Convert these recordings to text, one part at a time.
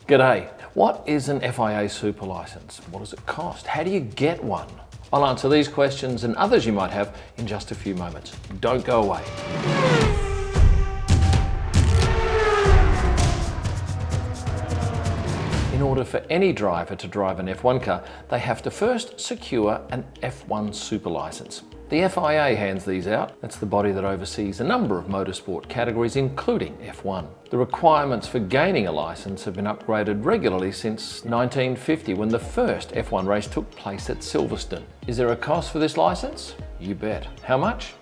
G'day. What is an FIA super license? What does it cost? How do you get one? I'll answer these questions and others you might have in just a few moments. Don't go away. In order for any driver to drive an F1 car, they have to first secure an F1 super license. The FIA hands these out. That's the body that oversees a number of motorsport categories, including F1. The requirements for gaining a license have been upgraded regularly since 1950, when the first F1 race took place at Silverstone. Is there a cost for this license? You bet. How much?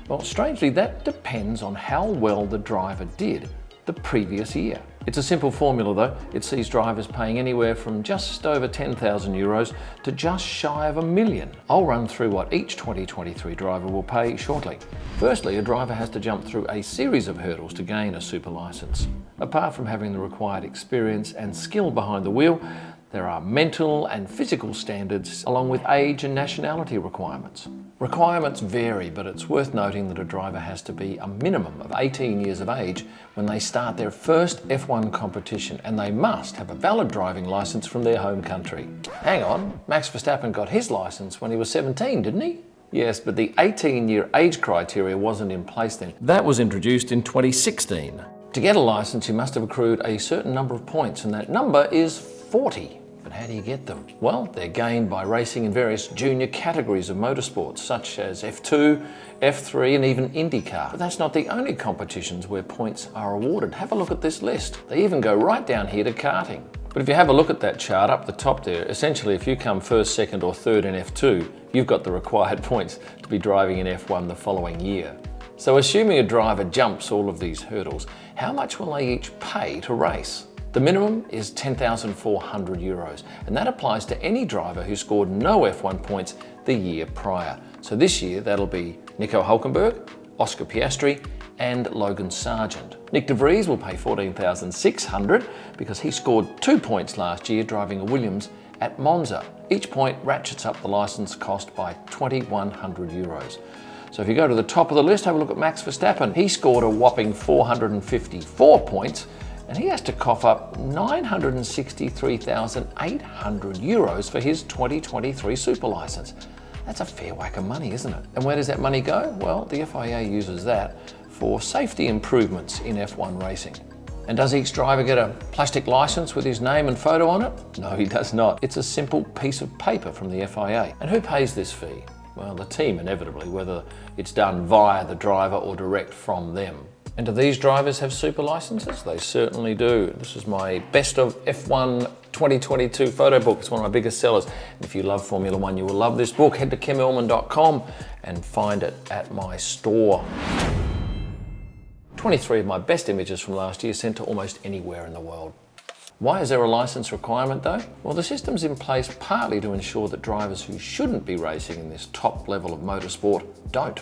Well, strangely, that depends on how well the driver did the previous year. It's a simple formula though. It sees drivers paying anywhere from just over 10,000 euros to just shy of $1 million. I'll run through what each 2023 driver will pay shortly. Firstly, a driver has to jump through a series of hurdles to gain a super license. Apart from having the required experience and skill behind the wheel, there are mental and physical standards along with age and nationality requirements. Requirements vary, but it's worth noting that a driver has to be a minimum of 18 years of age when they start their first F1 competition, and they must have a valid driving license from their home country. Hang on, Max Verstappen got his license when he was 17, didn't he? Yes, but the 18-year age criteria wasn't in place then. That was introduced in 2016. To get a license, you must have accrued a certain number of points, and that number is 40. But how do you get them? Well, they're gained by racing in various junior categories of motorsports, such as F2, F3, and even IndyCar. But that's not the only competitions where points are awarded. Have a look at this list. They even go right down here to karting. But if you have a look at that chart up the top there, essentially if you come first, second, or third in F2, you've got the required points to be driving in F1 the following year. So assuming a driver jumps all of these hurdles, how much will they each pay to race? The minimum is 10,400 euros, and that applies to any driver who scored no F1 points the year prior. So this year, that'll be Nico Hülkenberg, Oscar Piastri, and Logan Sargeant. Nick De Vries will pay 14,600 because he scored 2 points last year driving a Williams at Monza. Each point ratchets up the license cost by 2,100 euros. So if you go to the top of the list, have a look at Max Verstappen. He scored a whopping 454 points, and he has to cough up 963,800 euros for his 2023 super license. That's a fair whack of money, isn't it? And where does that money go? Well, the FIA uses that for safety improvements in F1 racing. And does each driver get a plastic license with his name and photo on it? No, he does not. It's a simple piece of paper from the FIA. And who pays this fee? Well, the team inevitably, whether it's done via the driver or direct from them. And do these drivers have super licenses? They certainly do. This is my Best of F1 2022 photo book. It's one of my biggest sellers. And if you love Formula One, you will love this book. Head to kimellman.com and find it at my store. 23 of my best images from last year sent to almost anywhere in the world. Why is there a license requirement though? Well, the system's in place partly to ensure that drivers who shouldn't be racing in this top level of motorsport don't.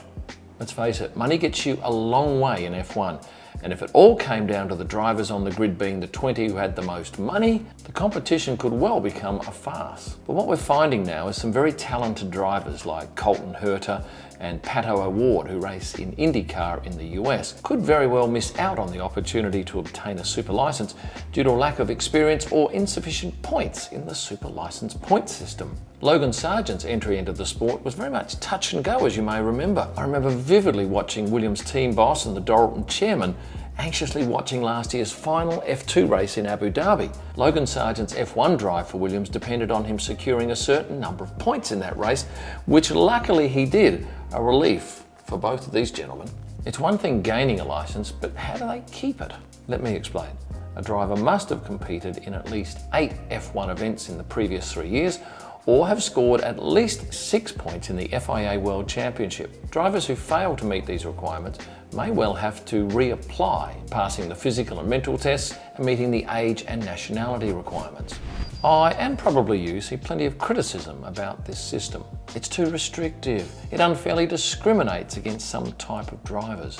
Let's face it, money gets you a long way in F1, and if it all came down to the drivers on the grid being the 20 who had the most money, the competition could well become a farce. But what we're finding now is some very talented drivers like Colton Herta and Pato O'Ward, who race in IndyCar in the US, could very well miss out on the opportunity to obtain a super license due to a lack of experience or insufficient points in the super license point system. Logan Sargeant's entry into the sport was very much touch and go, as you may remember. I remember vividly watching Williams' team boss and the Dorilton chairman anxiously watching last year's final F2 race in Abu Dhabi. Logan Sargeant's F1 drive for Williams depended on him securing a certain number of points in that race, which luckily he did, a relief for both of these gentlemen. It's one thing gaining a license, but how do they keep it? Let me explain. A driver must have competed in at least 8 F1 events in the previous 3 years, or have scored at least 6 points in the FIA World Championship. Drivers who fail to meet these requirements may well have to reapply, passing the physical and mental tests and meeting the age and nationality requirements. I, and probably you, see plenty of criticism about this system. It's too restrictive. It unfairly discriminates against some type of drivers.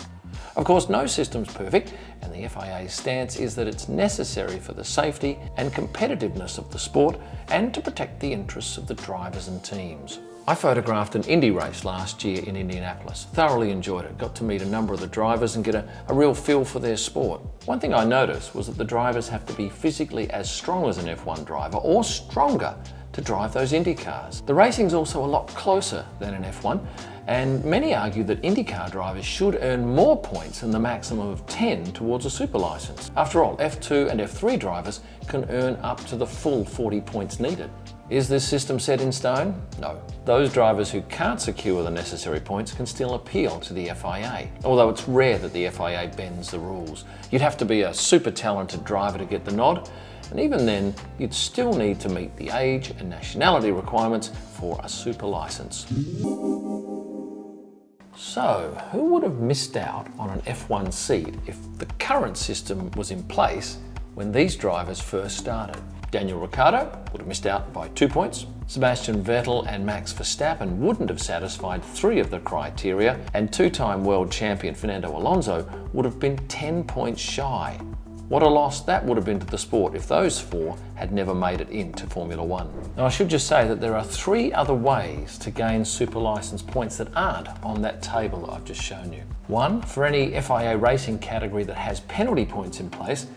Of course, no system's perfect, and the FIA's stance is that it's necessary for the safety and competitiveness of the sport and to protect the interests of the drivers and teams. I photographed an Indy race last year in Indianapolis. Thoroughly enjoyed it. Got to meet a number of the drivers and get a real feel for their sport. One thing I noticed was that the drivers have to be physically as strong as an F1 driver or stronger to drive those Indy cars. The racing's also a lot closer than in F1, and many argue that IndyCar drivers should earn more points than the maximum of 10 towards a super license. After all, F2 and F3 drivers can earn up to the full 40 points needed. Is this system set in stone? No. Those drivers who can't secure the necessary points can still appeal to the FIA, although it's rare that the FIA bends the rules. You'd have to be a super talented driver to get the nod, and even then, you'd still need to meet the age and nationality requirements for a super license. So, who would have missed out on an F1 seat if the current system was in place when these drivers first started? Daniel Ricciardo would have missed out by 2 points. Sebastian Vettel and Max Verstappen wouldn't have satisfied 3 of the criteria, and two-time world champion Fernando Alonso would have been 10 points shy. What a loss that would have been to the sport if those 4 had never made it into Formula One. Now, I should just say that there are 3 other ways to gain super license points that aren't on that table that I've just shown you. 1, for any FIA racing category that has penalty points in place,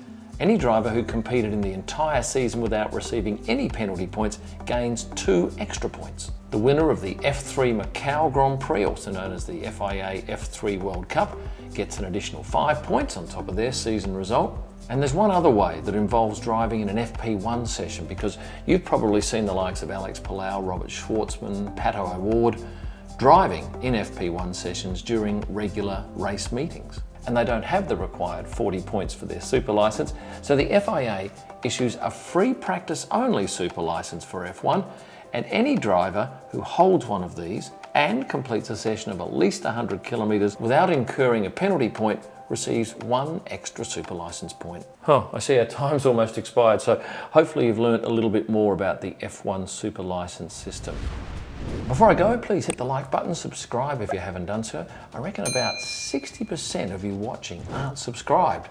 any driver who competed in the entire season without receiving any penalty points gains 2 extra points. The winner of the F3 Macau Grand Prix, also known as the FIA F3 World Cup, gets an additional 5 points on top of their season result. And there's one other way that involves driving in an FP1 session, because you've probably seen the likes of Alex Palau, Robert Schwartzman, Pato O'Ward driving in FP1 sessions during regular race meetings. And they don't have the required 40 points for their super license, so the FIA issues a free practice only super license for F1, and any driver who holds one of these and completes a session of at least 100 kilometres without incurring a penalty point receives 1 extra super license point. I see our time's almost expired, so hopefully you've learnt a little bit more about the F1 super license system. Before I go, please hit the like button, subscribe if you haven't done so. I reckon about 60% of you watching aren't subscribed.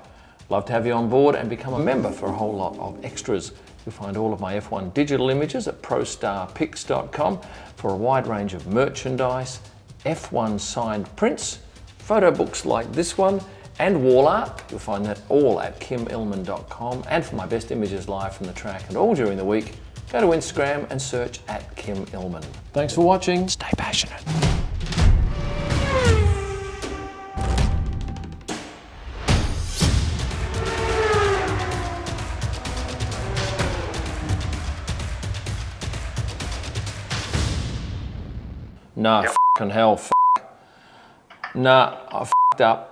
Love to have you on board and become a member for a whole lot of extras. You'll find all of my F1 digital images at prostarpics.com for a wide range of merchandise, F1 signed prints, photo books like this one, and wall art. You'll find that all at kimillman.com. And for my best images live from the track and all during the week, go to Instagram and search at Kim Illman. Thanks for watching. Stay passionate. Nah, f***ing hell, Nah, I f***ed up.